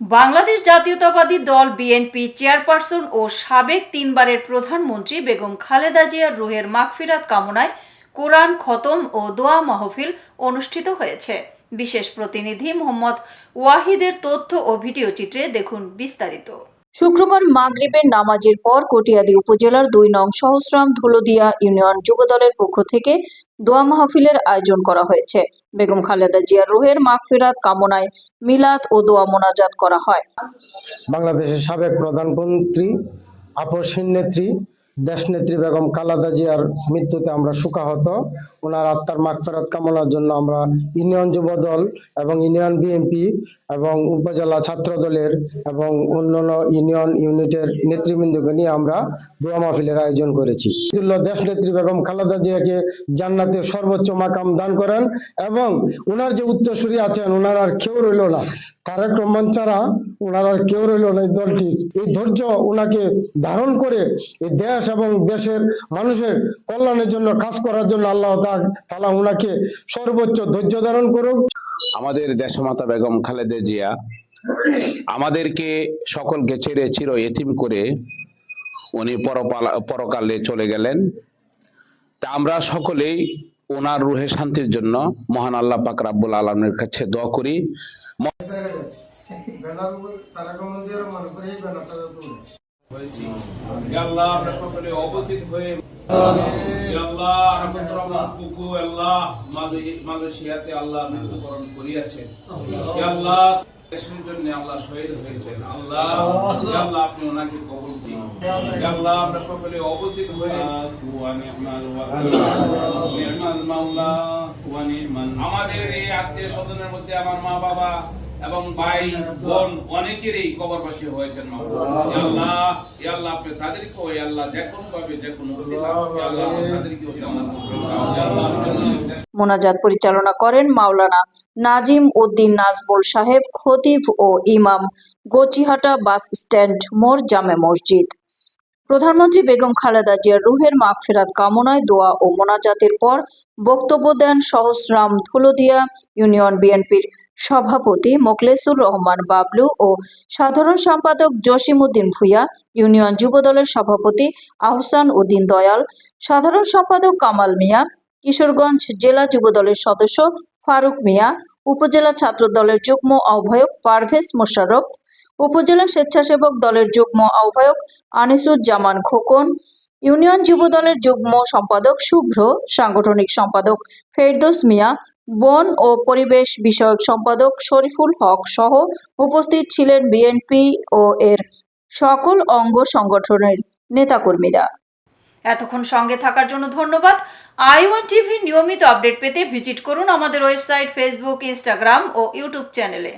বাংলাদেশ জাতীয়তাবাদী দল BNP chairperson ও সাবেক 3 বারের প্রধানমন্ত্রী বেগম খালেদা জিয়ার রুহের মাগফিরাত কামনায় কোরআন খতম ও দোয়া মাহফিল অনুষ্ঠিত হয়েছে। বিশেষ প্রতিনিধি মোহাম্মদ ওয়াহিদের তথ্য ও ভিডিও চিত্রে দেখুন বিস্তারিত। শুক্রবার মাগরিবের নামাজের পর কটিয়াদী উপজেলার 2 নং সহস্রাম ধুলোদিয়া ইউনিয়ন যুবদলের পক্ষ থেকে দোয়া মাহফিলের আয়োজন করা হয়েছে। বেগম খালেদা জিয়ার রুহের মাগফিরাত কামনায় মিলাদ ও দোয়া মোনাজাত করা হয়। বাংলাদেশের সাবেক প্রধানমন্ত্রী আপসহীন নেত্রী দেশনেত্রী বেগম খালেদা জিয়ার মৃত্যুতে আমরা শোকাহত। ওনার আত্মার মাগফিরাত কামনার জন্য আমরা ইউনিয়ন যুবদল এবং ইউনিয়ন বিএনপি এবং উপজেলা ছাত্র দলের এবং অন্যান্য ইউনিয়ন ইউনিটের নেতৃবৃন্দকে নিয়ে আমরা দোয়া মাহফিলের আয়োজন করেছি। দেশনেত্রী বেগম খালেদা জিয়াকে জান্নাতে সর্বোচ্চ মাকাম দান করেন এবং ওনার যে উত্তরসূরি আছেন ওনার আর কেউ রইল না, তারেক রহমান ছাড়া ওনার আর কেউ রইল না। এই দলটি এই ধৈর্য ওনাকে ধারণ করে এই দেশ এবং দেশের মানুষের কল্যাণের জন্য কাজ করার জন্য আল্লাহ তাআলা ওনাকে সর্বোচ্চ ধৈর্য ধারণ করুক। আমাদের দেশমাতা বেগম খালেদা জিয়া আমাদেরকে সকলকে ছেড়ে চির এতিম করে উনি পরকালে চলে গেলেন। তা আমরা সকলেই ওনার রুহে শান্তির জন্য মহান আল্লাহ পাক রাব্বুল আলামিনের কাছে দোয়া করি। আল্লাহ আমরা সকলে অবতীর্ণ হয়ে আল্লাহ মালয়েশিয়াতে আল্লাহ মৃত্যুবরণ করিয়াছেন। আল্লাহ দেশের জন্য আল্লাহ শহীদ হয়েছেন। আল্লাহ আল্লাহ আপনি ওনাকে কবুল দিন। আল্লাহ আমরা সকলে অবতীর্ণ হয়ে আমাদের এই আত্মীয় স্বজনের মধ্যে আমার মা বাবা এবং ভাই বোন অনেকেরই কবরবাসী হয়েছেন। আল্লাহ আল্লাহ আপনি তাদেরকেও আল্লাহ যে কোনো ভাবে যে কোনো মোনাজাত পরিচালনা করেন মাওলানা নাজিম উদ্দিন নাজবুল সাহেব, খতিব ও ইমাম, গচিহাটা বাস স্ট্যান্ড মোড়, জামে মসজিদ। প্রধানমন্ত্রী বেগম খালেদা জিয়ার রুহের মাগফিরাত কামনায় দোয়া ও মোনাজাতের পর বক্তব্য দেন সহস্রাম ধুলোদিয়া ইউনিয়ন বিএনপির সভাপতি মোখলেসুর রহমান বাবলু ও সাধারণ সম্পাদক জসিমউদ্দিন ভূঁইয়া, ইউনিয়ন যুবদলের সভাপতি আহসান উদ্দিন দয়াল, সাধারণ সম্পাদক কামাল মিয়া, কিশোরগঞ্জ জেলা যুবদলের সদস্য ফারুক মিয়া, উপজেলা ছাত্র দলের যুগ্ম আহ্বায়ক পারভেজ মোশাররফ, উপজেলা স্বেচ্ছাসেবক দলের যুগ্ম আহ্বায়ক আনিসুজ্জামান খোকন, ইউনিয়ন যুব দলের যুগ্ম সম্পাদক শুভ্র, সাংগঠনিক সম্পাদক ফেরদৌস মিয়া, বন ও পরিবেশ বিষয়ক সম্পাদক শরীফুল হক সহ উপস্থিত ছিলেন বিএনপি ও এর সকল অঙ্গ সংগঠনের নেতাকর্মীরা। এতক্ষণ সঙ্গে থাকার জন্য ধন্যবাদ। i1 টিভি নিয়মিত আপডেট পেতে ভিজিট করুন আমাদের ওয়েবসাইট, ফেসবুক, ইনস্টাগ্রাম ও ইউটিউব চ্যানেলে।